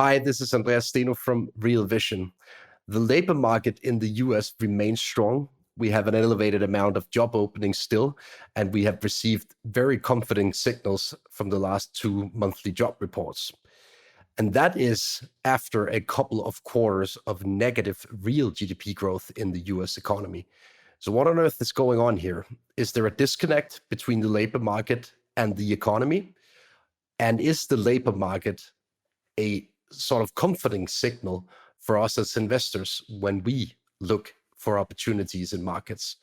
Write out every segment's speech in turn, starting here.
Hi, this is Andreas Steno from Real Vision. The labor market in the US remains strong. We have an elevated amount of job openings still, and we have received very comforting signals from the last two monthly job reports. And that is after a couple of quarters of negative real GDP growth in the US economy. So, what on earth is going on here? Is there a disconnect between the labor market and the economy? And is the labor market a sort of comforting signal for us as investors when we look for opportunities in markets?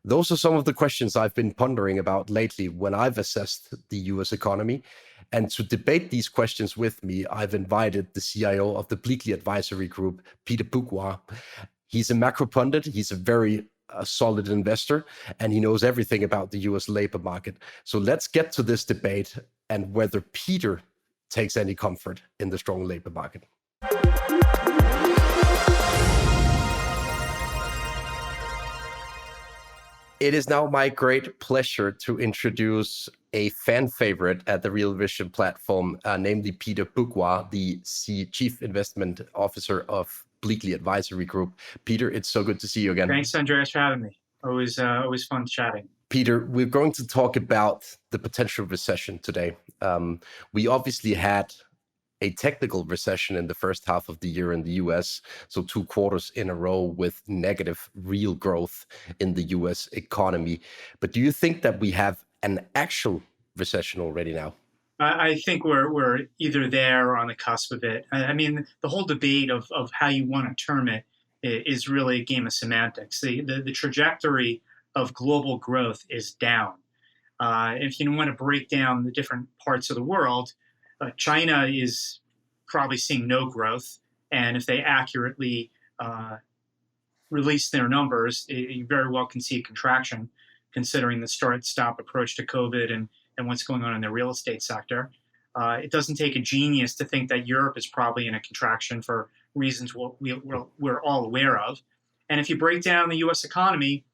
Those are some of the questions I've been pondering about lately when I've assessed the US economy. And to debate these questions with me, I've invited the CIO of the Bleakley Advisory Group, Peter Boockvar. He's a macro pundit. He's a very solid investor, and he knows everything about the US labor market. So let's get to this debate and whether Peter takes any comfort in the strong labor market. It is now my great pleasure to introduce a fan favorite at the Real Vision platform, namely Peter Boockvar, the Chief Investment Officer of Bleakley Advisory Group. Peter, it's so good to see you again. Thanks, Andreas, for having me. Always fun chatting. Peter, we're going to talk about the potential recession today. We obviously had a technical recession in the first half of the year in the US, so 2 quarters in a row with negative real growth in the US economy. But do you think that we have an actual recession already now? I think we're either there or on the cusp of it. I mean, the whole debate of how you want to term it is really a game of semantics. The trajectory of global growth is down. If you want to break down the different parts of the world, China is probably seeing no growth, and if they accurately release their numbers, you very well can see a contraction, considering the start-stop approach to COVID and what's going on in the real estate sector. It doesn't take a genius to think that Europe is probably in a contraction for reasons we're all aware of. And if you break down the U.S. economy,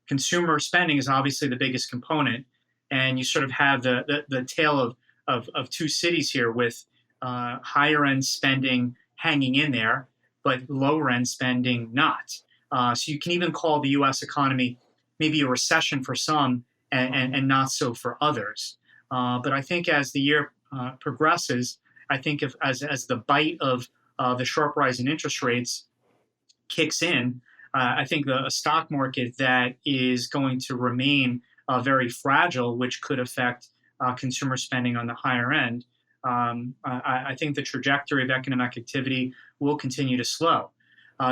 consumer spending is obviously the biggest component, and you sort of have the tale of two cities here with higher end spending hanging in there, but lower end spending not. So you can even call the U.S. economy maybe a recession for some and not so for others. But I think as the year progresses, I think as the bite of the sharp rise in interest rates kicks in, I think a stock market that is going to remain very fragile, which could affect consumer spending on the higher end. I think the trajectory of economic activity will continue to slow.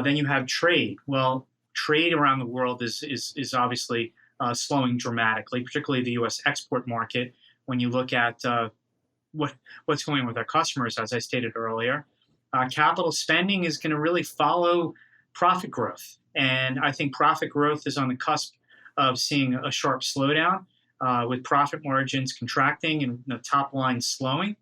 Then you have trade. Well, trade around the world is obviously slowing dramatically, particularly the U.S. export market. When you look at what's going on with our customers, as I stated earlier, capital spending is going to really follow profit growth, and I think profit growth is on the cusp of seeing a sharp slowdown, with profit margins contracting and the top line slowing.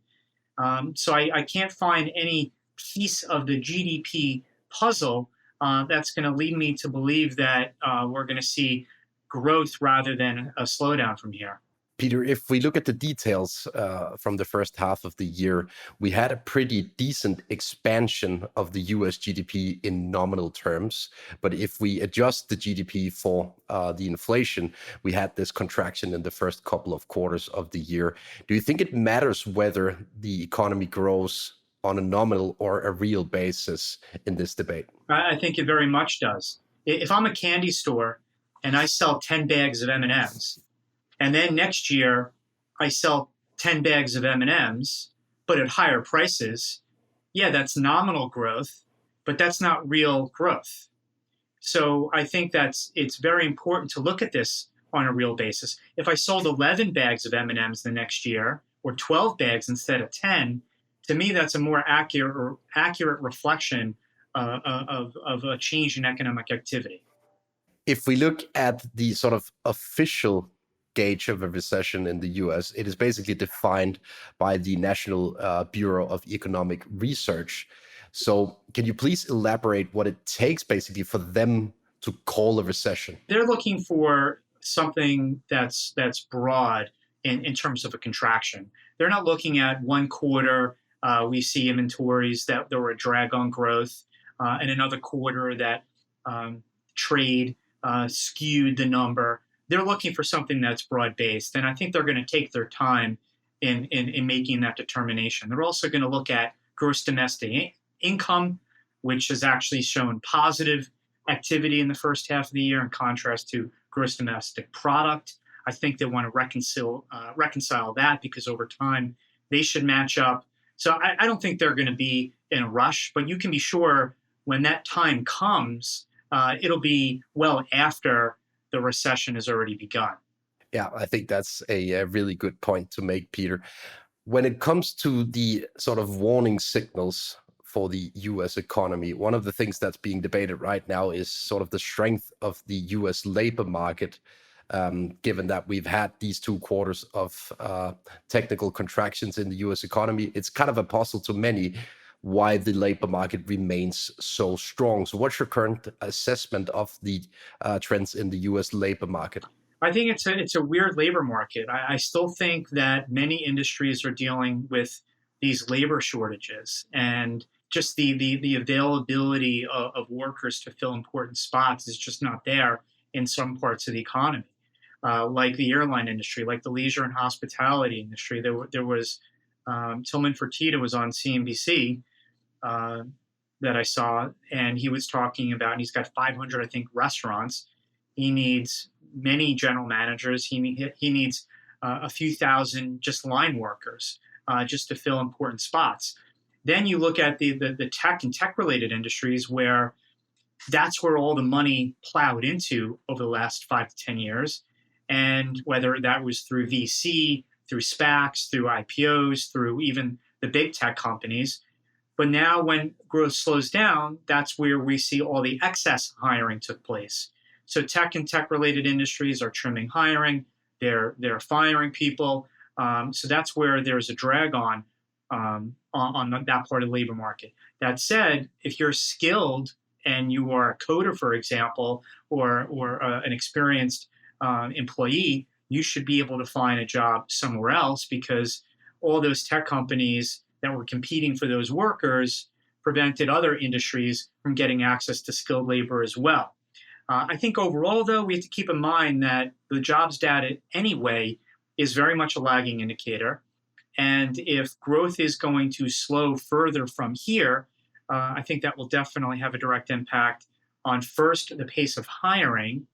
So I can't find any piece of the GDP puzzle that's going to lead me to believe that we're going to see growth rather than a slowdown from here. Peter, if we look at the details from the first half of the year, we had a pretty decent expansion of the US GDP in nominal terms. But if we adjust the GDP for the inflation, we had this contraction in the first couple of quarters of the year. Do you think it matters whether the economy grows on a nominal or a real basis in this debate? I think it very much does. If I'm a candy store and I sell 10 bags of M&Ms, and then next year, I sell 10 bags of M&Ms, but at higher prices. Yeah, that's nominal growth, but that's not real growth. So I think it's very important to look at this on a real basis. If I sold 11 bags of M&Ms the next year, or 12 bags instead of 10, to me, that's a more accurate reflection of a change in economic activity. If we look at the sort of official gauge of a recession in the US, it is basically defined by the National Bureau of Economic Research. So can you please elaborate what it takes basically for them to call a recession? They're looking for something that's broad in terms of a contraction. They're not looking at one quarter We see inventories that there were a drag on growth, and another quarter that trade skewed the number. They're looking for something that's broad-based, and I think they're going to take their time in making that determination. They're also going to look at gross domestic income, which has actually shown positive activity in the first half of the year in contrast to gross domestic product. I think they want to reconcile that because over time they should match up. So I don't think they're going to be in a rush, but you can be sure when that time comes, it'll be well after the recession has already begun. Yeah, I think that's a really good point to make, Peter. When it comes to the sort of warning signals for the US economy, one of the things that's being debated right now is sort of the strength of the US labor market, given that we've had these 2 quarters of technical contractions in the US economy. It's kind of a puzzle to many why the labor market remains so strong. So what's your current assessment of the trends in the US labor market? I think it's a weird labor market. I still think that many industries are dealing with these labor shortages, and just the availability of workers to fill important spots is just not there in some parts of the economy, like the airline industry, like the leisure and hospitality industry. There was Tillman Fertitta was on CNBC that I saw, and he was talking about, and he's got 500, I think, restaurants. He needs many general managers. He needs a few thousand just line workers just to fill important spots. Then you look at the tech and tech-related industries where that's where all the money plowed into over the last 5 to 10 years. And whether that was through VC, through SPACs, through IPOs, through even the big tech companies. But now when growth slows down, that's where we see all the excess hiring took place. So tech and tech-related industries are trimming hiring. They're firing people. So that's where there's a drag on that part of the labor market. That said, if you're skilled and you are a coder, for example, or an experienced employee, you should be able to find a job somewhere else because all those tech companies that were competing for those workers prevented other industries from getting access to skilled labor as well. I think overall, though, we have to keep in mind that the jobs data anyway is very much a lagging indicator. And if growth is going to slow further from here, I think that will definitely have a direct impact on first the pace of hiring.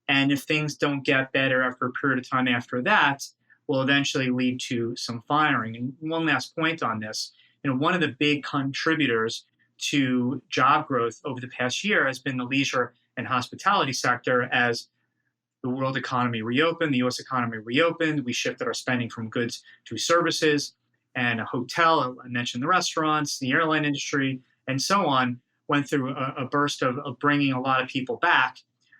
And if things don't get better after a period of time after that, will eventually lead to some firing. And one last point on this, one of the big contributors to job growth over the past year has been the leisure and hospitality sector. As the world economy reopened, the U.S. economy reopened, we shifted our spending from goods to services, and a hotel, I mentioned the restaurants, the airline industry, and so on, went through a burst of bringing a lot of people back.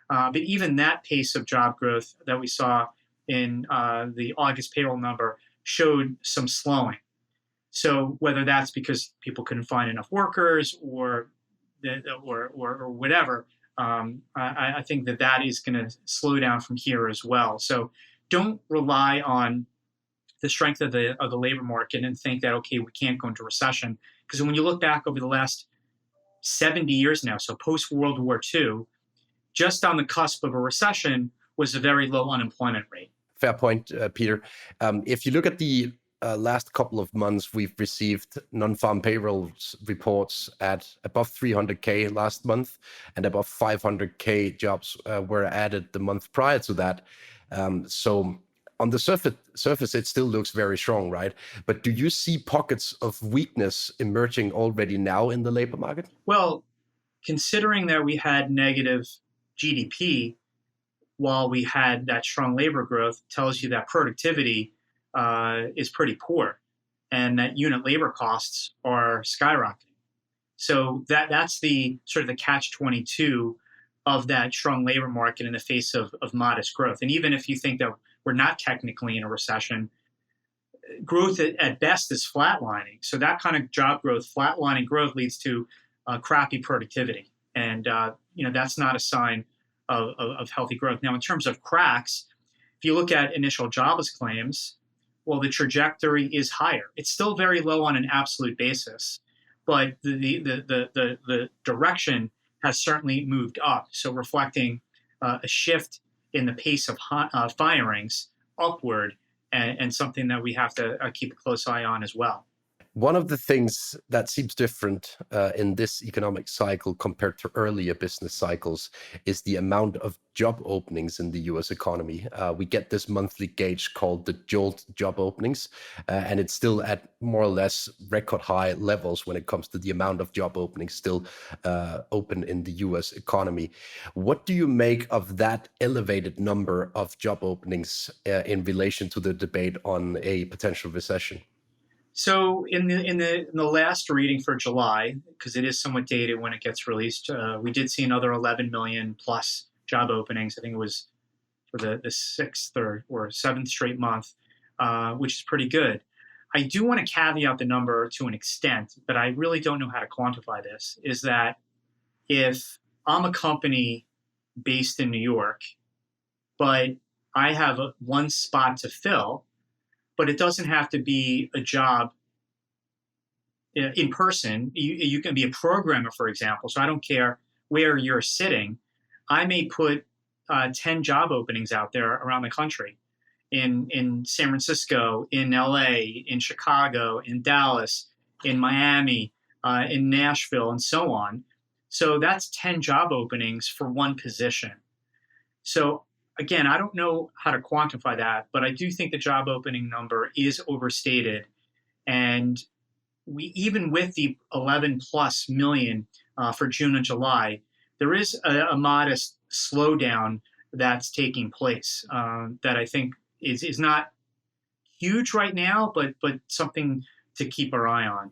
But even that pace of job growth that we saw in the August payroll number showed some slowing. So whether that's because people couldn't find enough workers or whatever, I think that is going to slow down from here as well. So don't rely on the strength of the labor market and think that, okay, we can't go into recession. Because when you look back over the last 70 years now, so post-World War II, just on the cusp of a recession was a very low unemployment rate. Fair point, Peter. If you look at the last couple of months, we've received non-farm payroll reports at above 300K last month, and above 500K jobs were added the month prior to that. So on the surface, it still looks very strong, right? But do you see pockets of weakness emerging already now in the labor market? Well, considering that we had negative GDP while we had that strong labor growth, tells you that productivity is pretty poor and that unit labor costs are skyrocketing. So that's the sort of the catch-22 of that strong labor market in the face of modest growth. And even if you think that we're not technically in a recession, growth at best is flatlining. So that kind of job growth, flatlining growth, leads to crappy productivity. And that's not a sign of healthy growth. Now, in terms of cracks, if you look at initial jobless claims, well, the trajectory is higher. It's still very low on an absolute basis, but the direction has certainly moved up. So reflecting a shift in the pace of firings upward, and something that we have to keep a close eye on as well. One of the things that seems different in this economic cycle compared to earlier business cycles is the amount of job openings in the US economy. We get this monthly gauge called the JOLT job openings, and it's still at more or less record high levels when it comes to the amount of job openings still open in the US economy. What do you make of that elevated number of job openings in relation to the debate on a potential recession? So in the last reading for July, because it is somewhat dated when it gets released, we did see another 11 million plus job openings. I think it was for the sixth or seventh straight month, which is pretty good. I do want to caveat the number to an extent, but I really don't know how to quantify this. Is that if I'm a company based in New York, but I have one spot to fill, but it doesn't have to be a job in person. You can be a programmer, for example. So I don't care where you're sitting. I may put 10 job openings out there around the country, in San Francisco, in LA, in Chicago, in Dallas, in Miami, in Nashville, and so on. So that's 10 job openings for one position. So again, I don't know how to quantify that, but I do think the job opening number is overstated. And even with the 11 plus million for June and July, there is a modest slowdown that's taking place that I think is not huge right now, but something to keep our eye on.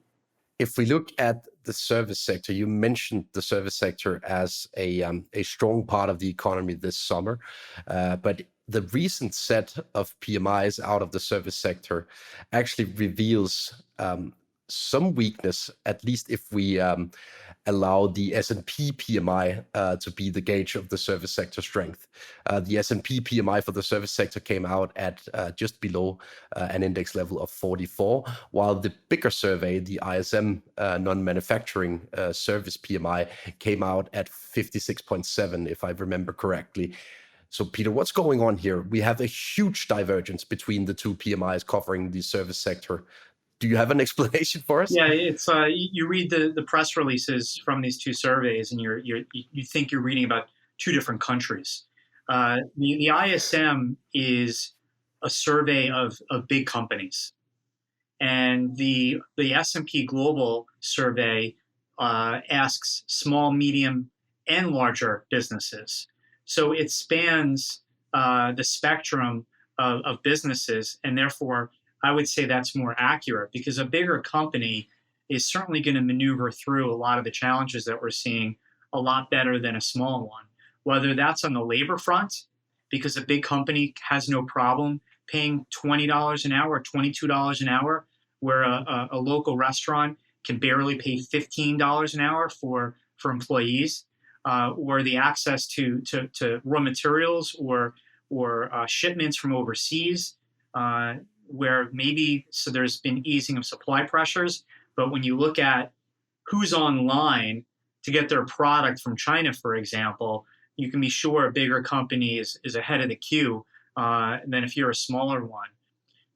If we look at the service sector, you mentioned the service sector as a strong part of the economy this summer, but the recent set of PMIs out of the service sector actually reveals some weakness, at least if we allow the S&P PMI to be the gauge of the service sector strength. The S&P PMI for the service sector came out at just below an index level of 44, while the bigger survey, the ISM non-manufacturing service PMI, came out at 56.7, if I remember correctly. So, Peter, what's going on here? We have a huge divergence between the two PMIs covering the service sector. Do you have an explanation for us? Yeah, it's you read the press releases from these two surveys, and you think you're reading about two different countries. The ISM is a survey of big companies, and the S&P Global survey asks small, medium, and larger businesses. So it spans the spectrum of businesses, and therefore I would say that's more accurate, because a bigger company is certainly going to maneuver through a lot of the challenges that we're seeing a lot better than a small one. Whether that's on the labor front, because a big company has no problem paying $20 an hour or $22 an hour, where a local restaurant can barely pay $15 an hour for employees, or the access to raw materials or shipments from overseas, where maybe so there's been easing of supply pressures, but when you look at who's online to get their product from China, for example, you can be sure a bigger company is ahead of the queue than if you're a smaller one.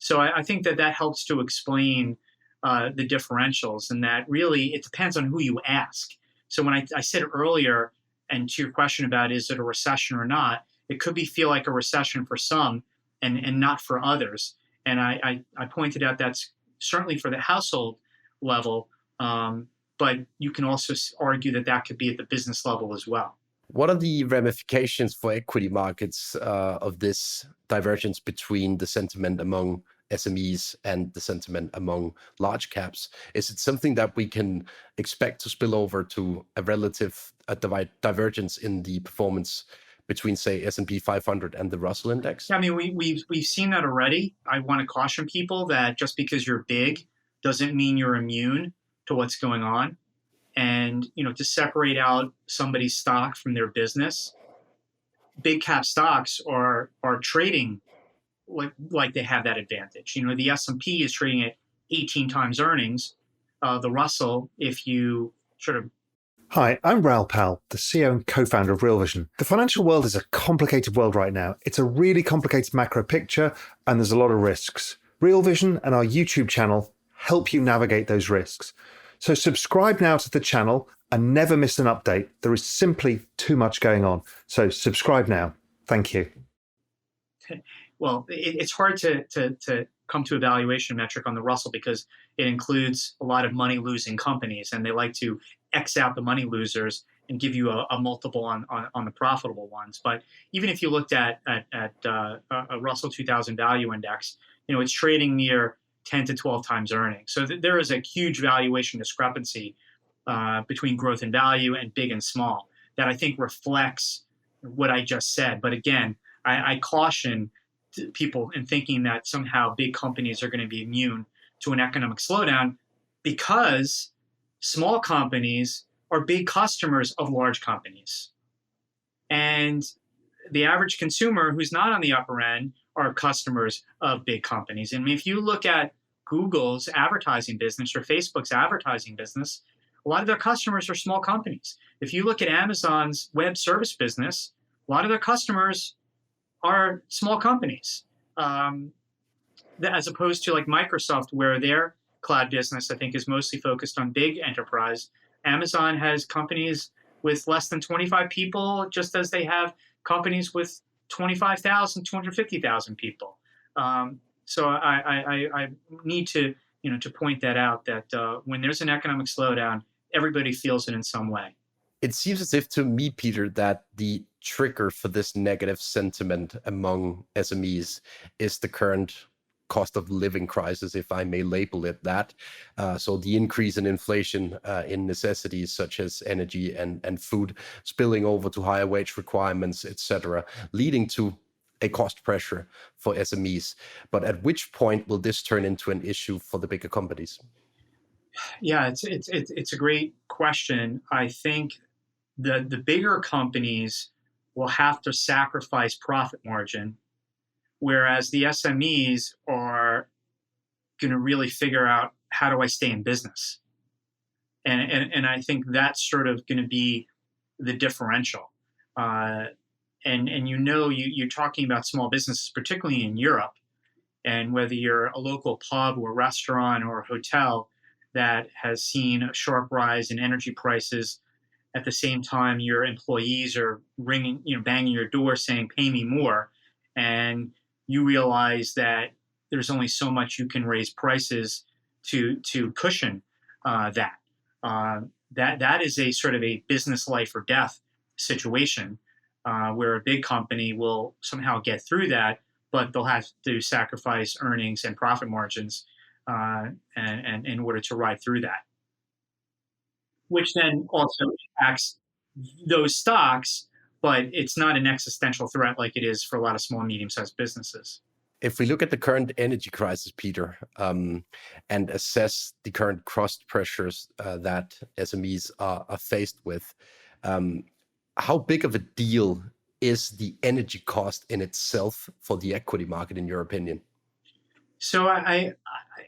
So I think that helps to explain the differentials, and that really it depends on who you ask. So when I said earlier, and to your question about is it a recession or not, it could feel like a recession for some and not for others. And I pointed out that's certainly for the household level, but you can also argue that could be at the business level as well. What are the ramifications for equity markets of this divergence between the sentiment among SMEs and the sentiment among large caps? Is it something that we can expect to spill over to a relative divergence in the performance between, say, S&P 500 and the Russell index? I mean, we've seen that already. I want to caution people that just because you're big doesn't mean you're immune to what's going on. And, to separate out somebody's stock from their business, big cap stocks are trading like they have that advantage. The S&P is trading at 18 times earnings. The Russell, if you sort of Hi, I'm Raoul Pal, the CEO and co-founder of Real Vision. The financial world is a complicated world right now. It's a really complicated macro picture, and there's a lot of risks. Real Vision and our YouTube channel help you navigate those risks. So subscribe now to the channel and never miss an update. There is simply too much going on. So subscribe now. Thank you. Well, it's hard to come to a valuation metric on the Russell because it includes a lot of money-losing companies, and they like to X out the money losers and give you a multiple on the profitable ones. But even if you looked at a Russell 2000 value index, it's trading near 10 to 12 times earnings. So there is a huge valuation discrepancy between growth and value and big and small that I think reflects what I just said. But again, I caution people in thinking that somehow big companies are going to be immune to an economic slowdown, because small companies are big customers of large companies. And the average consumer who's not on the upper end are customers of big companies. And if you look at Google's advertising business or Facebook's advertising business, a lot of their customers are small companies. If you look at Amazon's web service business, a lot of their customers are small companies, as opposed to like Microsoft, where their cloud business, I think, is mostly focused on big enterprise. Amazon has companies with less than 25 people, just as they have companies with 25,000, 250,000 people. So I need to point that out, that when there's an economic slowdown, everybody feels it in some way. It seems as if to me, Peter, that the trigger for this negative sentiment among SMEs is the current cost of living crisis, if I may label it that. So the increase in inflation in necessities such as energy and food spilling over to higher wage requirements, etc., leading to a cost pressure for SMEs. But at which point will this turn into an issue for the bigger companies? Yeah, it's a great question. I think the bigger companies will have to sacrifice profit margin, whereas the SMEs are going to really figure out, how do I stay in business? And I think that's sort of going to be the differential. And you're talking about small businesses, particularly in Europe, and whether you're a local pub or restaurant or hotel that has seen a sharp rise in energy prices, at the same time your employees are banging your door saying, pay me more. And you realize that there's only so much you can raise prices to cushion that. That is a sort of a business life or death situation, where a big company will somehow get through that, but they'll have to sacrifice earnings and profit margins and in order to ride through that, which then also impacts those stocks, but it's not an existential threat like it is for a lot of small and medium-sized businesses. If we look at the current energy crisis, Peter, and assess the current cost pressures that SMEs are faced with, how big of a deal is the energy cost in itself for the equity market, in your opinion? So it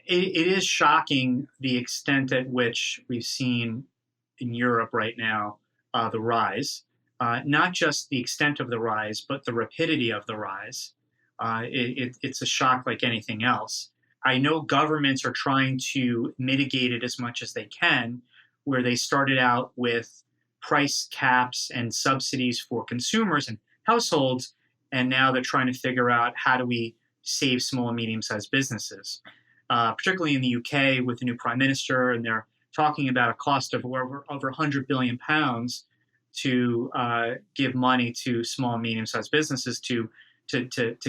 is shocking the extent at which we've seen in Europe right now the rise, not just the extent of the rise, but the rapidity of the rise. It's a shock like anything else. I know governments are trying to mitigate it as much as they can, where they started out with price caps and subsidies for consumers and households, and now they're trying to figure out, how do we save small and medium-sized businesses, particularly in the UK with the new prime minister, and they're talking about a cost of over 100 billion pounds to give money to small and medium-sized businesses to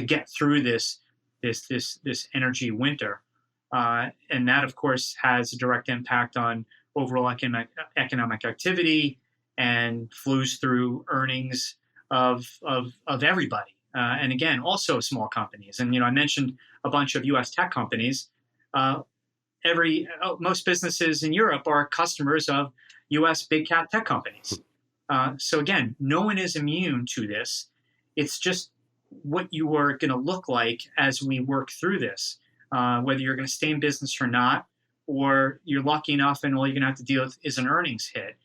get through this energy winter, and that of course has a direct impact on overall economic activity and flows through earnings of everybody, and again also small companies. And I mentioned a bunch of U.S. tech companies. Most businesses in Europe are customers of U.S. big cap tech companies. So again, no one is immune to this. It's just what you are going to look like as we work through this, whether you're going to stay in business or not, or you're lucky enough and all you're going to have to deal with is an earnings hit.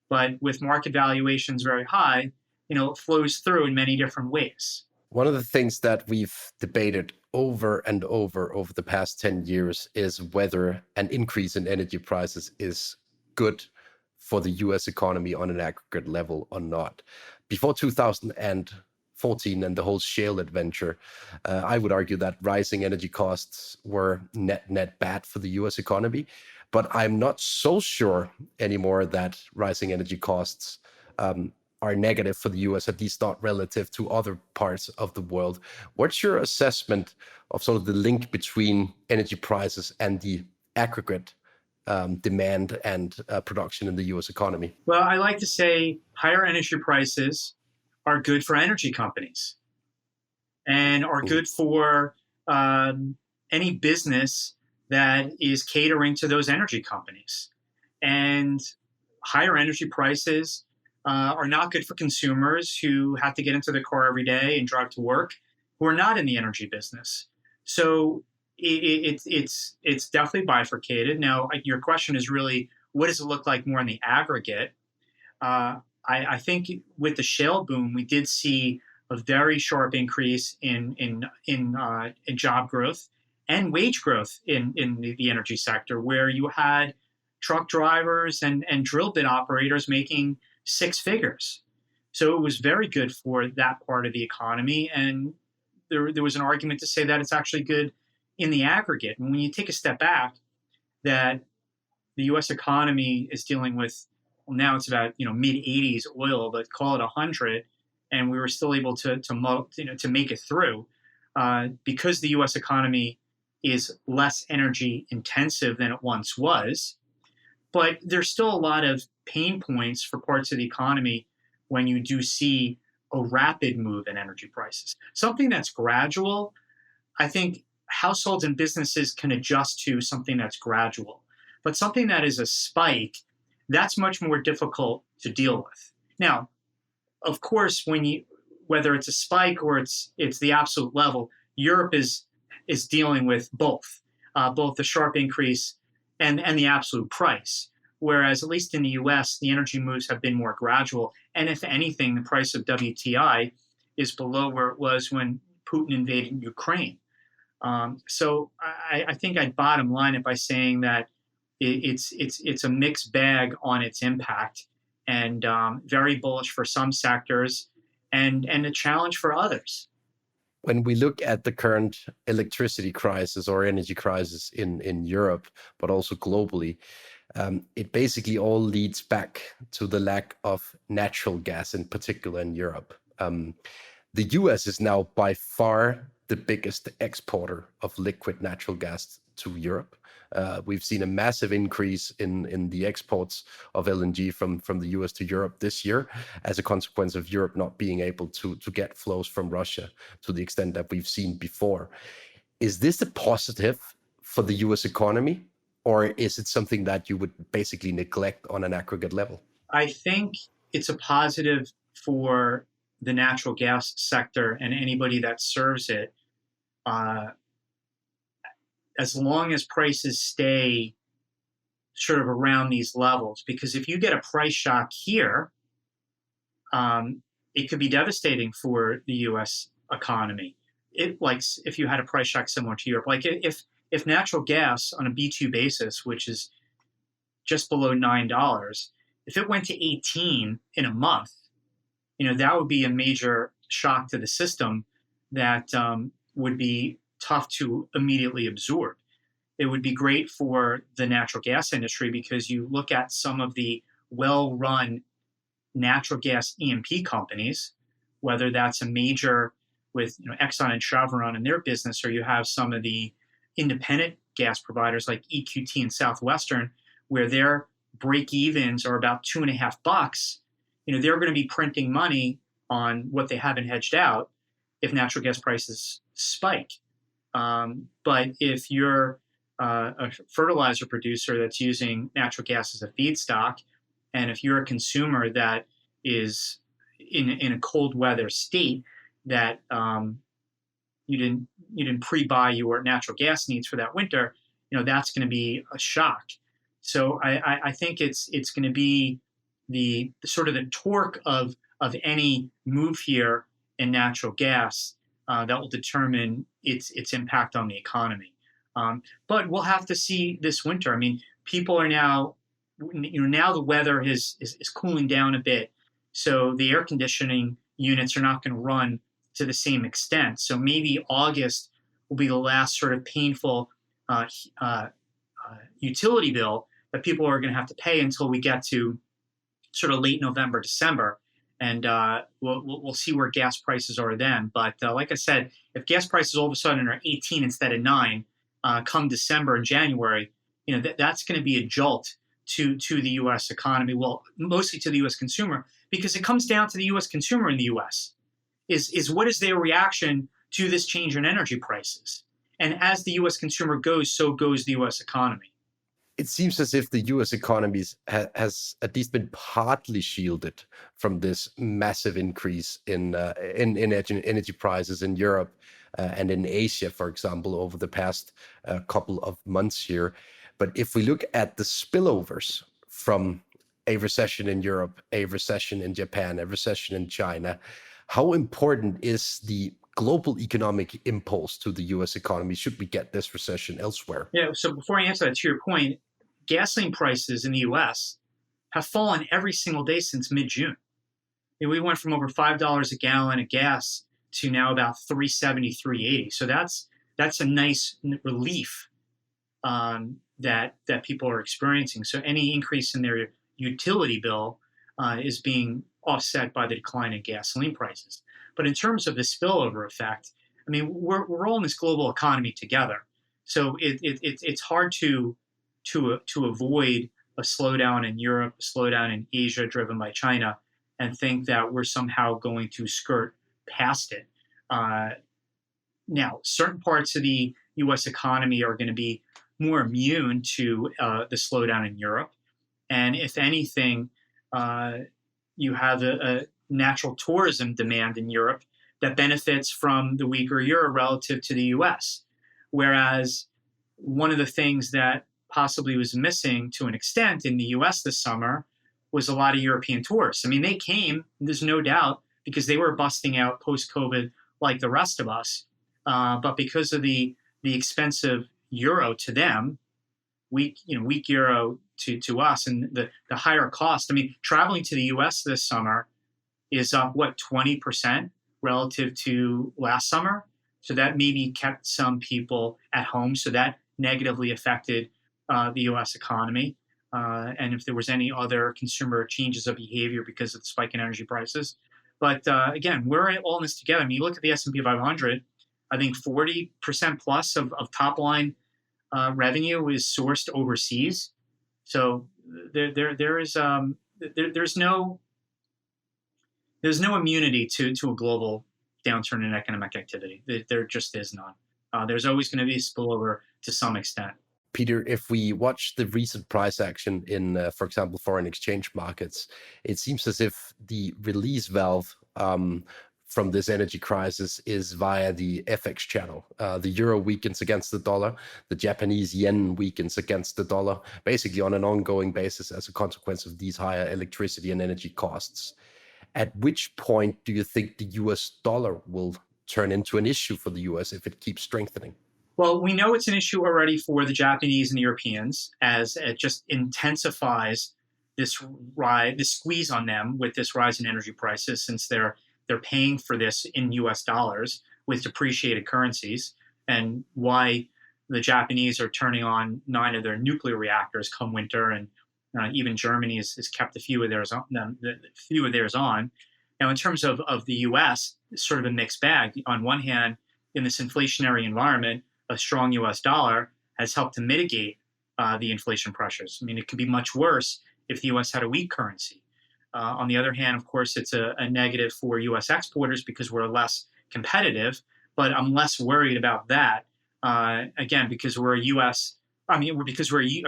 But with market valuations very high, it flows through in many different ways. One of the things that we've debated over and over the past 10 years is whether an increase in energy prices is good for the US economy on an aggregate level or not. Before 2014 and the whole shale adventure, I would argue that rising energy costs were net bad for the US economy. But I'm not so sure anymore that rising energy costs are negative for the US, at least not relative to other parts of the world. What's your assessment of sort of the link between energy prices and the aggregate demand and production in the US economy? Well, I like to say higher energy prices are good for energy companies and are good for any business that is catering to those energy companies. And higher energy prices are not good for consumers who have to get into the car every day and drive to work, who are not in the energy business. So it's definitely bifurcated. Now, your question is really, what does it look like more in the aggregate? I think with the shale boom, we did see a very sharp increase in job growth and wage growth in the energy sector, where you had truck drivers and drill bit operators making six figures. So it was very good for that part of the economy. And there was an argument to say that it's actually good in the aggregate. And when you take a step back, that the U.S. economy is dealing with, well, now it's about mid 80s oil, but call it 100, and we were still able to make it through because the U.S. economy is less energy intensive than it once was. But there's still a lot of pain points for parts of the economy when you do see a rapid move in energy prices. Something that's gradual, I think households and businesses can adjust to something that's gradual. But something that is a spike, that's much more difficult to deal with. Now, of course, whether it's a spike or it's the absolute level, Europe is dealing with both the sharp increase and the absolute price. Whereas, at least in the US, the energy moves have been more gradual. And if anything, the price of WTI is below where it was when Putin invaded Ukraine. So I think I'd bottom line it by saying that it's a mixed bag on its impact, and very bullish for some sectors and a challenge for others. When we look at the current electricity crisis or energy crisis in Europe, but also globally, it basically all leads back to the lack of natural gas, in particular in Europe. The US is now by far the biggest exporter of liquid natural gas to Europe. We've seen a massive increase in the exports of LNG from the US to Europe this year as a consequence of Europe not being able to get flows from Russia to the extent that we've seen before. Is this a positive for the US economy, or is it something that you would basically neglect on an aggregate level? I think it's a positive for the natural gas sector and anybody that serves it, as long as prices stay sort of around these levels. Because if you get a price shock here, it could be devastating for the U.S. economy. If you had a price shock similar to Europe, like if natural gas on a B2 basis, which is just below $9, if it went to 18 in a month, that would be a major shock to the system that would be tough to immediately absorb. It would be great for the natural gas industry because you look at some of the well-run natural gas E&P companies, whether that's a major with Exxon and Chevron in their business, or you have some of the independent gas providers like EQT and Southwestern, where their break-evens are about $2.50. They're going to be printing money on what they haven't hedged out if natural gas prices spike. But if you're a fertilizer producer that's using natural gas as a feedstock, and if you're a consumer that is in a cold weather state, that you didn't pre-buy your natural gas needs for that winter, that's going to be a shock. So I think it's going to be the sort of the torque of any move here in natural gas that will determine its impact on the economy. But we'll have to see this winter. I mean, people are now, now the weather is cooling down a bit, so the air conditioning units are not going to run to the same extent. So maybe August will be the last sort of painful utility bill that people are going to have to pay until we get to sort of late November, December. And we'll see where gas prices are then. But like I said, if gas prices all of a sudden are 18 instead of 9 come December and January, that's going to be a jolt to the U.S. economy. Well, mostly to the U.S. consumer, because it comes down to the U.S. consumer in the U.S. is what is their reaction to this change in energy prices. And as the U.S. consumer goes, so goes the U.S. economy. It seems as if the U.S. economy has at least been partly shielded from this massive increase in energy prices in Europe and in Asia, for example, over the past couple of months here. But if we look at the spillovers from a recession in Europe, a recession in Japan, a recession in China, how important is the global economic impulse to the U.S. economy should we get this recession elsewhere? Yeah, so before I answer that, to your point, gasoline prices in the U.S. have fallen every single day since mid-June. We went from over $5 a gallon of gas to now about $3.70, $3.80. So that's a nice relief that people are experiencing. So any increase in their utility bill is being offset by the decline in gasoline prices. But in terms of the spillover effect, I mean, we're all in this global economy together. So it's hard to avoid a slowdown in Europe, a slowdown in Asia driven by China, and think that we're somehow going to skirt past it. Now, certain parts of the U.S. economy are going to be more immune to the slowdown in Europe. And if anything, you have a natural tourism demand in Europe that benefits from the weaker euro relative to the U.S. Whereas one of the things that possibly was missing to an extent in the U.S. this summer was a lot of European tourists. I mean, they came, there's no doubt, because they were busting out post-COVID like the rest of us. But because of the expensive euro to them, weak euro to us, and the higher cost. I mean, traveling to the U.S. this summer is up, 20% relative to last summer. So that maybe kept some people at home. So that negatively affected the U.S. economy. And if there was any other consumer changes of behavior because of the spike in energy prices. But again, we're all in this together. I mean, you look at the S&P 500, I think 40% plus of top line revenue is sourced overseas. So there's no immunity to a global downturn in economic activity. There just is none. There's always going to be a spillover to some extent. Peter, if we watch the recent price action in, for example, foreign exchange markets, it seems as if the release valve from this energy crisis is via the FX channel. The euro weakens against the dollar, the Japanese yen weakens against the dollar, basically on an ongoing basis as a consequence of these higher electricity and energy costs. At which point do you think the US dollar will turn into an issue for the US if it keeps strengthening? Well, we know it's an issue already for the Japanese and the Europeans, as it just intensifies this squeeze on them with this rise in energy prices, since they're paying for this in U.S. dollars with depreciated currencies, and why the Japanese are turning on 9 of their nuclear reactors come winter, and even Germany has kept a few of theirs on. Now, in terms of the U.S., it's sort of a mixed bag. On one hand, in this inflationary environment, a strong U.S. dollar has helped to mitigate the inflation pressures. I mean, it could be much worse if the U.S. had a weak currency. On the other hand, of course, it's a negative for U.S. exporters because we're less competitive, but I'm less worried about that. Again, because we're a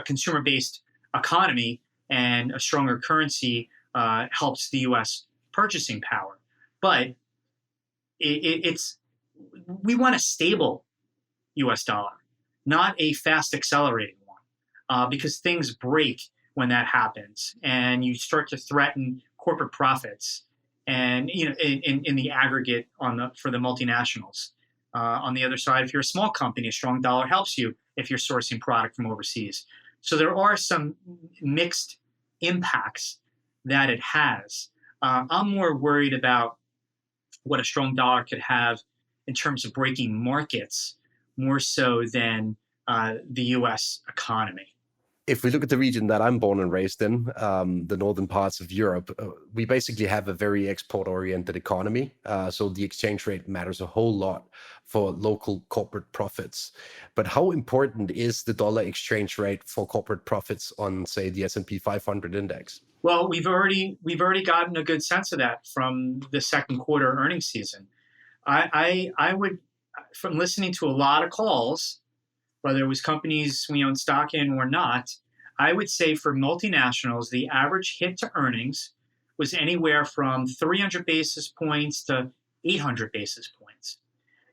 consumer-based economy, and a stronger currency helps the U.S. purchasing power. But we want a stable U.S. dollar, not a fast accelerating one, because things break when that happens, and you start to threaten corporate profits, and in the aggregate for the multinationals. On the other side, if you're a small company, a strong dollar helps you if you're sourcing product from overseas. So there are some mixed impacts that it has. I'm more worried about what a strong dollar could have in terms of breaking markets, more so than the U.S. economy. If we look at the region that I'm born and raised in, the northern parts of Europe, we basically have a very export-oriented economy. So the exchange rate matters a whole lot for local corporate profits. But how important is the dollar exchange rate for corporate profits on, say, the S&P 500 index? Well, we've already gotten a good sense of that from the second quarter earnings season. I would, from listening to a lot of calls, whether it was companies we own stock in or not, I would say for multinationals, the average hit to earnings was anywhere from 300 basis points to 800 basis points.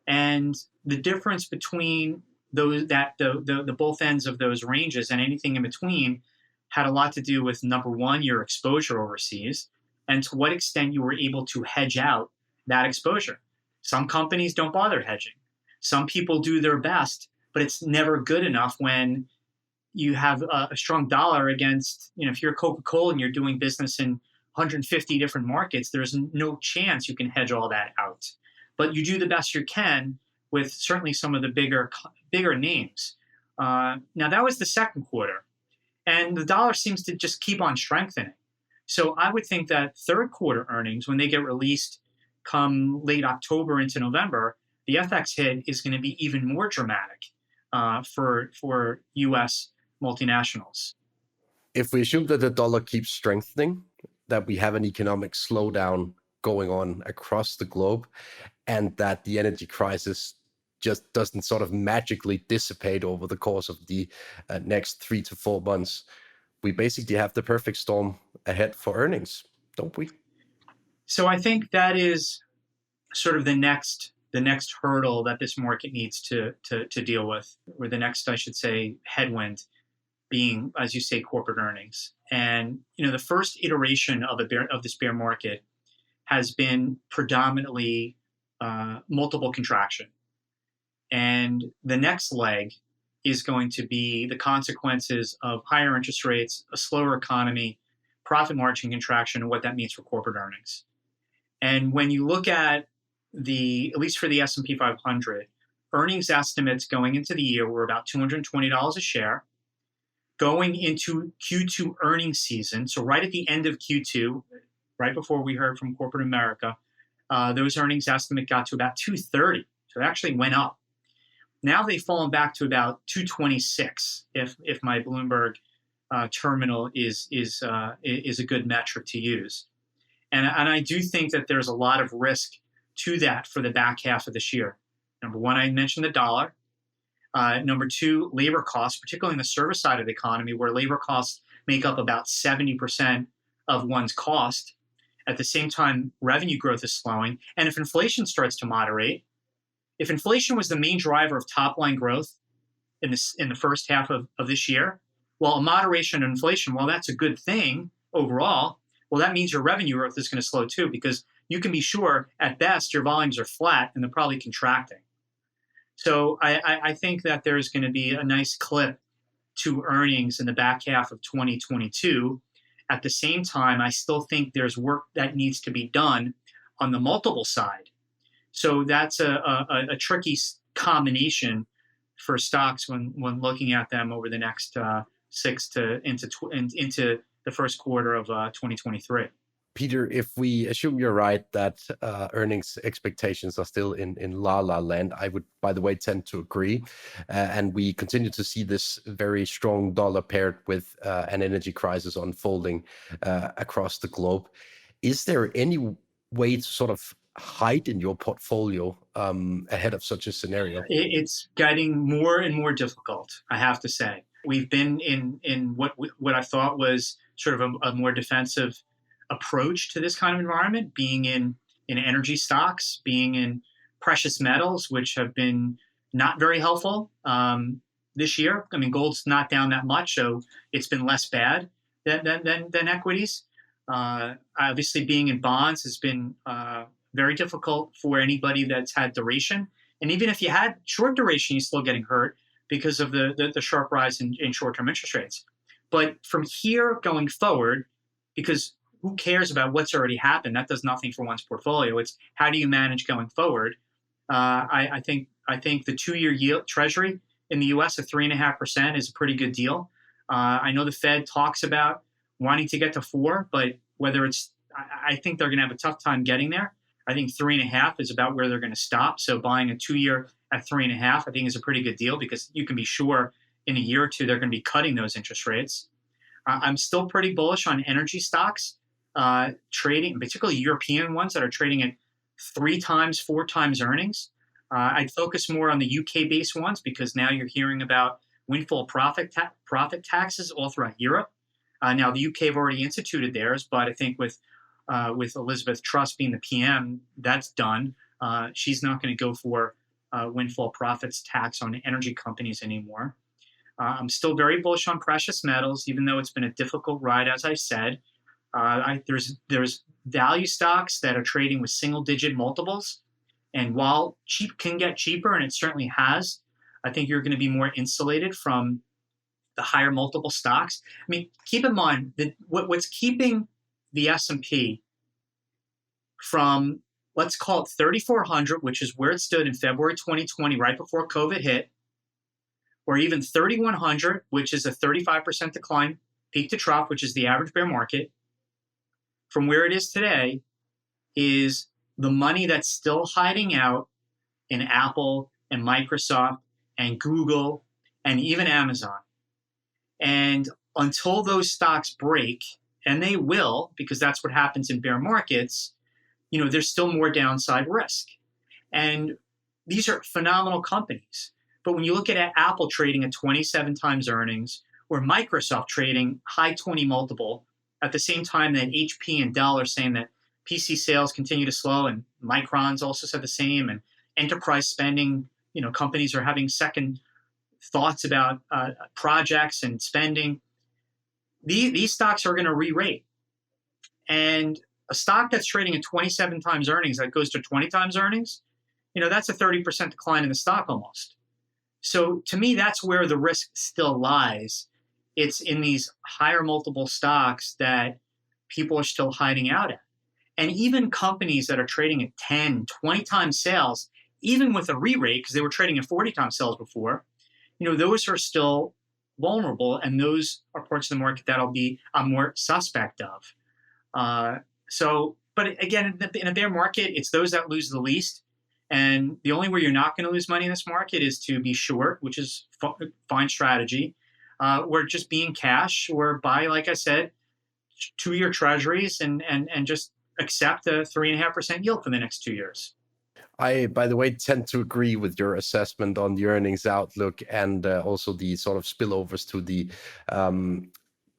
And the difference between those, the both ends of those ranges and anything in between, had a lot to do with, number one, your exposure overseas, and to what extent you were able to hedge out that exposure. Some companies don't bother hedging. Some people do their best, but it's never good enough when you have a strong dollar against, if you're Coca-Cola and you're doing business in 150 different markets, there's no chance you can hedge all that out. But you do the best you can with certainly some of the bigger names. Now, that was the second quarter, and the dollar seems to just keep on strengthening. So I would think that third quarter earnings, when they get released come late October into November, the FX hit is going to be even more dramatic for U.S. multinationals. If we assume that the dollar keeps strengthening, that we have an economic slowdown going on across the globe, and that the energy crisis just doesn't sort of magically dissipate over the course of the next 3 to 4 months, we basically have the perfect storm ahead for earnings, don't we? So I think that is sort of the next hurdle that this market needs to deal with, or the next, I should say, headwind being, as you say, corporate earnings. And the first iteration of this bear market has been predominantly multiple contraction, and the next leg is going to be the consequences of higher interest rates, a slower economy, profit margin contraction, and what that means for corporate earnings. And when you look at at least for the S&P 500, earnings estimates going into the year were about $220 a share. Going into Q2 earnings season, so right at the end of Q2, right before we heard from corporate America, those earnings estimate got to about $230. So it actually went up. Now they've fallen back to about $226, if my Bloomberg terminal is a good metric to use. And I do think that there's a lot of risk to that for the back half of this year. Number one, I mentioned the dollar. Number two, labor costs, particularly in the service side of the economy, where labor costs make up about 70% of one's cost. At the same time, revenue growth is slowing. And if inflation starts to moderate, if inflation was the main driver of top-line growth in the first half of this year, well, a moderation in inflation, well, that's a good thing overall. Well, that means your revenue growth is going to slow too, because you can be sure at best your volumes are flat and they're probably contracting. So I think that there's going to be a nice clip to earnings in the back half of 2022. At the same time, I still think there's work that needs to be done on the multiple side. So that's a tricky combination for stocks when looking at them over the next into the first quarter of 2023. Peter, if we assume you're right that earnings expectations are still in la land, I would, by the way, tend to agree. And we continue to see this very strong dollar paired with an energy crisis unfolding across the globe. Is there any way to sort of hide in your portfolio ahead of such a scenario? It's getting more and more difficult, I have to say. We've been in what I thought was sort of a more defensive approach to this kind of environment, being in in energy stocks, being in precious metals, which have been not very helpful this year. I mean, gold's not down that much, so it's been less bad than equities. Obviously, being in bonds has been very difficult for anybody that's had duration. And even if you had short duration, you're still getting hurt because of the sharp rise in short-term interest rates. But from here going forward, because who cares about what's already happened? That does nothing for one's portfolio. It's how do you manage going forward? I think the 2-year yield Treasury in the U.S. at 3.5% is a pretty good deal. I know the Fed talks about wanting to get to 4, but I think they're going to have a tough time getting there. I think 3.5 is about where they're going to stop. So buying a 2-year at 3.5, I think is a pretty good deal because you can be sure in a year or two they're going to be cutting those interest rates. I'm still pretty bullish on energy stocks, trading, particularly European ones that are trading at 3 times, 4 times earnings. I'd focus more on the UK-based ones because now you're hearing about windfall profit taxes all throughout Europe. Now the UK have already instituted theirs, but I think with Elizabeth Truss being the PM, that's done. She's not going to go for windfall profits tax on energy companies anymore. I'm still very bullish on precious metals, even though it's been a difficult ride, as I said. There's value stocks that are trading with single-digit multiples, and while cheap can get cheaper, and it certainly has, I think you're going to be more insulated from the higher multiple stocks. I mean, keep in mind that what's keeping the S&P from, let's call it 3,400, which is where it stood in February 2020, right before COVID hit, or even 3,100, which is a 35% decline, peak to trough, which is the average bear market, from where it is today, is the money that's still hiding out in Apple and Microsoft and Google and even Amazon. And until those stocks break, and they will, because that's what happens in bear markets, there's still more downside risk. And these are phenomenal companies. But when you look at Apple trading at 27 times earnings, or Microsoft trading high 20 multiple, at the same time that HP and Dell are saying that PC sales continue to slow, and Micron's also said the same, and enterprise spending, companies are having second thoughts about projects and spending. These stocks are going to re-rate. And a stock that's trading at 27 times earnings that goes to 20 times earnings, that's a 30% decline in the stock almost. So to me, that's where the risk still lies. It's in these higher multiple stocks that people are still hiding out at. And even companies that are trading at 10, 20 times sales, even with a re-rate, because they were trading at 40 times sales before, those are still vulnerable, and those are parts of the market that I'm more suspect of. But again, in a bear market, it's those that lose the least. And the only way you're not going to lose money in this market is to be short, which is fine strategy, or just be in cash, or buy, like I said, 2-year treasuries and just accept a 3.5% yield for the next 2 years. I, by the way, tend to agree with your assessment on the earnings outlook and also the sort of spillovers to the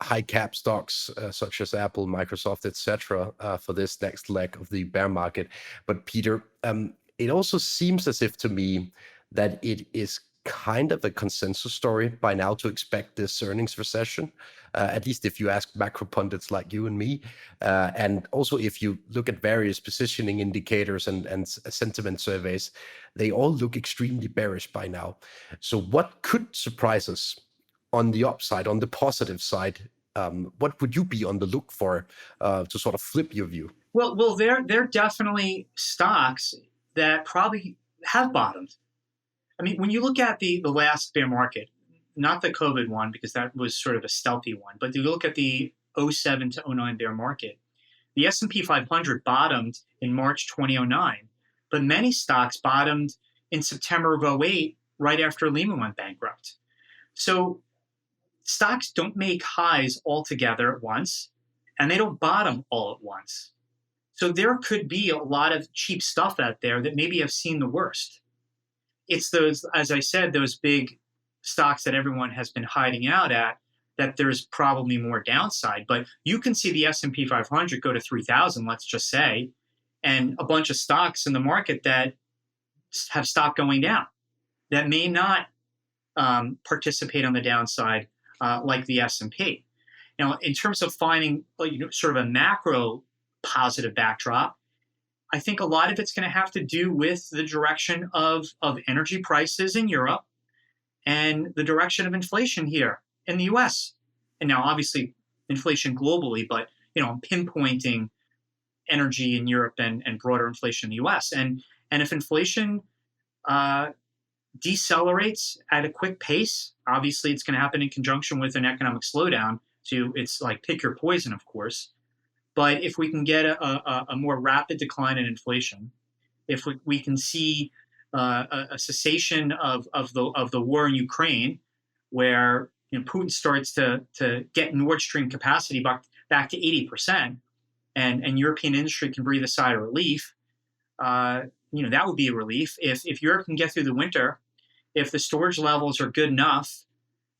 high cap stocks such as Apple, Microsoft, etc. For this next leg of the bear market. But Peter, it also seems as if to me that it is kind of a consensus story by now to expect this earnings recession, at least if you ask macro pundits like you and me. And also if you look at various positioning indicators and sentiment surveys, they all look extremely bearish by now. So what could surprise us on the upside, on the positive side? What would you be on the look for to sort of flip your view? Well, there are definitely stocks that probably have bottomed. I mean, when you look at the last bear market, not the COVID one, because that was sort of a stealthy one, but you look at the 07 to 09 bear market, the S&P 500 bottomed in March 2009, but many stocks bottomed in September of 08, right after Lehman went bankrupt. So stocks don't make highs all together at once, and they don't bottom all at once. So there could be a lot of cheap stuff out there that maybe have seen the worst. It's those, as I said, those big stocks that everyone has been hiding out at, that there's probably more downside. But you can see the S&P 500 go to 3,000, let's just say, and a bunch of stocks in the market that have stopped going down, that may not participate on the downside like the S&P. Now, in terms of finding sort of a macro positive backdrop, I think a lot of it's going to have to do with the direction of energy prices in Europe and the direction of inflation here in the US. And now, obviously, inflation globally, but I'm pinpointing energy in Europe and broader inflation in the US. And if inflation decelerates at a quick pace, obviously it's going to happen in conjunction with an economic slowdown. So it's like pick your poison, of course. But if we can get a more rapid decline in inflation, if we can see a cessation of the war in Ukraine, where Putin starts to get Nord Stream capacity back to 80%, and European industry can breathe a sigh of relief, that would be a relief. If Europe can get through the winter, if the storage levels are good enough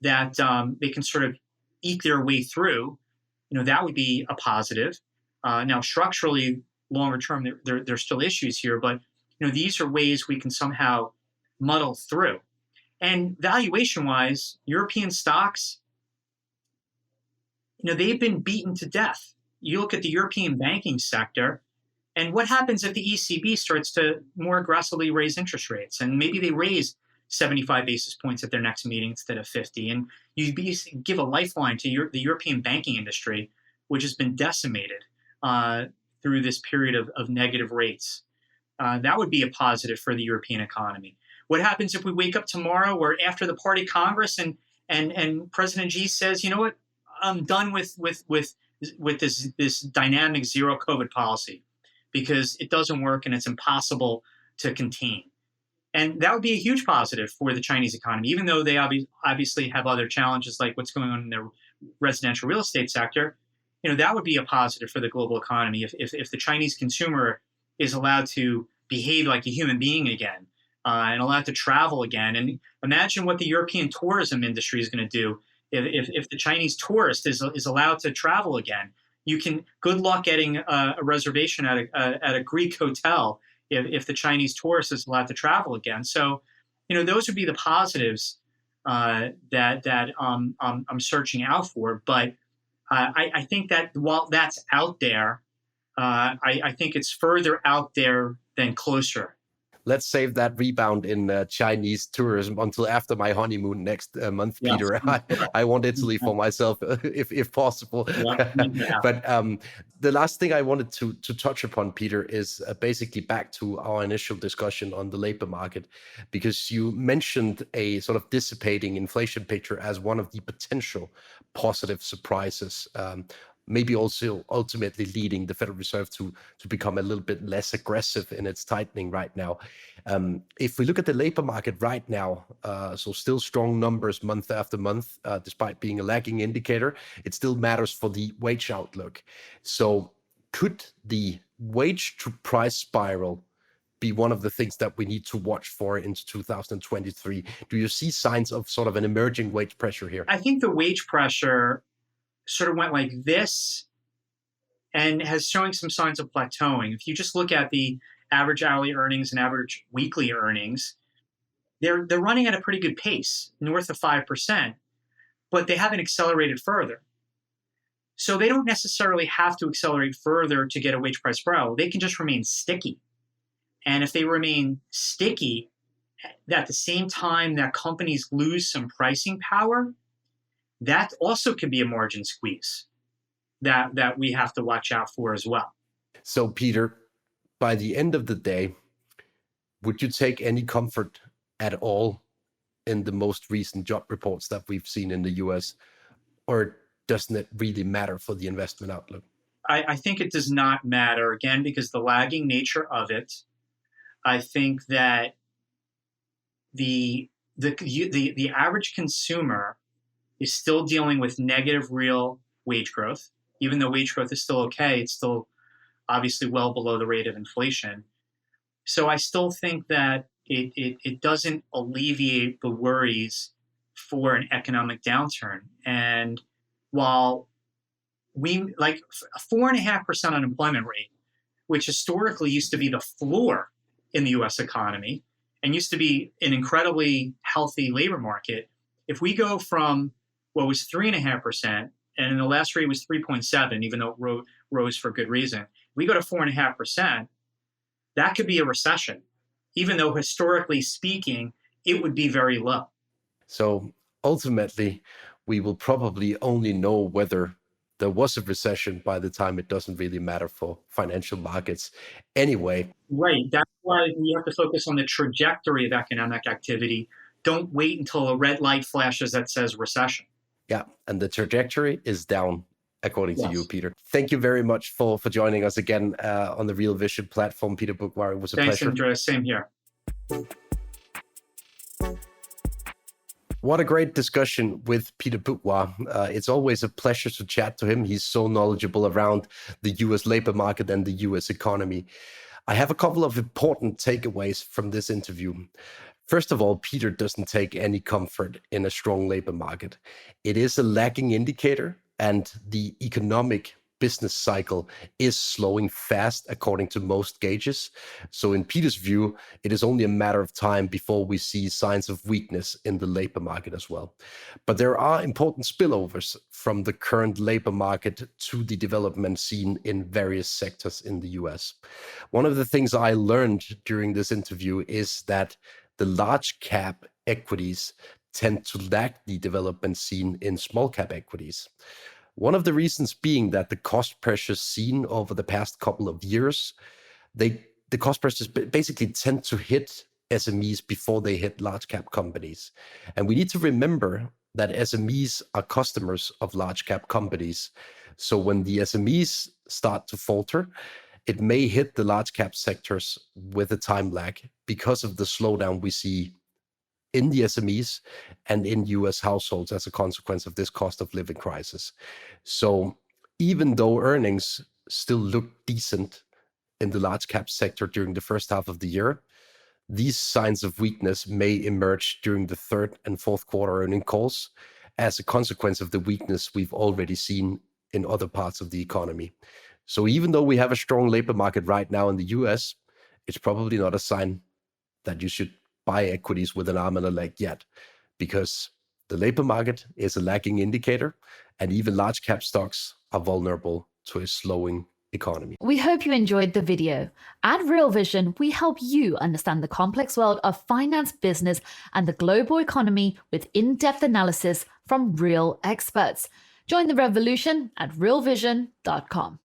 that they can sort of eke their way through, that would be a positive. Now, structurally, longer term, there's still issues here, but these are ways we can somehow muddle through. And valuation-wise, European stocks, they've been beaten to death. You look at the European banking sector, and what happens if the ECB starts to more aggressively raise interest rates? And maybe they raise 75 basis points at their next meeting instead of 50. And you give a lifeline to the European banking industry, which has been decimated through this period of negative rates. That would be a positive for the European economy. What happens if we wake up tomorrow or after the party Congress and President Xi says, you know what, I'm done with this dynamic zero COVID policy because it doesn't work and it's impossible to contain. And that would be a huge positive for the Chinese economy, even though they obviously have other challenges like what's going on in their residential real estate sector. That would be a positive for the global economy if the Chinese consumer is allowed to behave like a human being again and allowed to travel again. And imagine what the European tourism industry is going to do if the Chinese tourist is allowed to travel again. Good luck getting a reservation at a Greek hotel if the Chinese tourist is allowed to travel again. So, those would be the positives that I'm searching out for. But I think that while that's out there, I think it's further out there than closer. Let's save that rebound in Chinese tourism until after my honeymoon next month, Yeah. Peter. I want Italy for myself, if possible. Yeah. But the last thing I wanted to touch upon, Peter, is basically back to our initial discussion on the labor market, because you mentioned a sort of dissipating inflation picture as one of the potential positive surprises. Maybe also ultimately leading the Federal Reserve to become a little bit less aggressive in its tightening right now. If we look at the labor market right now, so still strong numbers month after month, despite being a lagging indicator, it still matters for the wage outlook. So could the wage to price spiral be one of the things that we need to watch for into 2023? Do you see signs of sort of an emerging wage pressure here? I think the wage pressure sort of went like this and has showing some signs of plateauing. If you just look at the average hourly earnings and average weekly earnings, they're running at a pretty good pace, north of 5%, but they haven't accelerated further. So they don't necessarily have to accelerate further to get a wage price spiral. They can just remain sticky. And if they remain sticky at the same time that companies lose some pricing power, that also could be a margin squeeze that we have to watch out for as well. So, Peter, by the end of the day, would you take any comfort at all in the most recent job reports that we've seen in the US, or doesn't it really matter for the investment outlook? I think it does not matter, again, because the lagging nature of it. I think that the average consumer is still dealing with negative real wage growth. Even though wage growth is still okay, it's still obviously well below the rate of inflation. So I still think that it doesn't alleviate the worries for an economic downturn. And while we like a 4.5% unemployment rate, which historically used to be the floor in the US economy and used to be an incredibly healthy labor market, if we go from what was 3.5%, and in the last rate was 3.7, even though it rose for good reason, we go to 4.5%, that could be a recession, even though historically speaking, it would be very low. So ultimately, we will probably only know whether there was a recession by the time it doesn't really matter for financial markets anyway. Right. That's why we have to focus on the trajectory of economic activity. Don't wait until a red light flashes that says recession. Yeah, and the trajectory is down, according to you, Yes. Peter. Thank you very much for joining us again on the Real Vision platform, Peter Boockvar. It was a Thanks, pleasure. Andreas. Same here. What a great discussion with Peter Boockvar. It's always a pleasure to chat to him. He's so knowledgeable around the US labor market and the US economy. I have a couple of important takeaways from this interview. First of all, Peter doesn't take any comfort in a strong labor market. It is a lagging indicator, and the economic business cycle is slowing fast according to most gauges. So in Peter's view, it is only a matter of time before we see signs of weakness in the labor market as well. But there are important spillovers from the current labor market to the development seen in various sectors in the US. One of the things I learned during this interview is that the large cap equities tend to lag the development seen in small cap equities. One of the reasons being that the cost pressures seen over the past couple of years, the cost pressures basically tend to hit SMEs before they hit large cap companies. And we need to remember that SMEs are customers of large cap companies. So when the SMEs start to falter, it may hit the large cap sectors with a time lag because of the slowdown we see in the SMEs and in US households as a consequence of this cost of living crisis. So even though earnings still look decent in the large cap sector during the first half of the year, these signs of weakness may emerge during the third and fourth quarter earning calls as a consequence of the weakness we've already seen in other parts of the economy. So even though we have a strong labor market right now in the US, it's probably not a sign that you should buy equities with an arm and a leg yet, because the labor market is a lagging indicator, and even large cap stocks are vulnerable to a slowing economy. We hope you enjoyed the video. At Real Vision, we help you understand the complex world of finance, business, and the global economy with in-depth analysis from real experts. Join the revolution at realvision.com.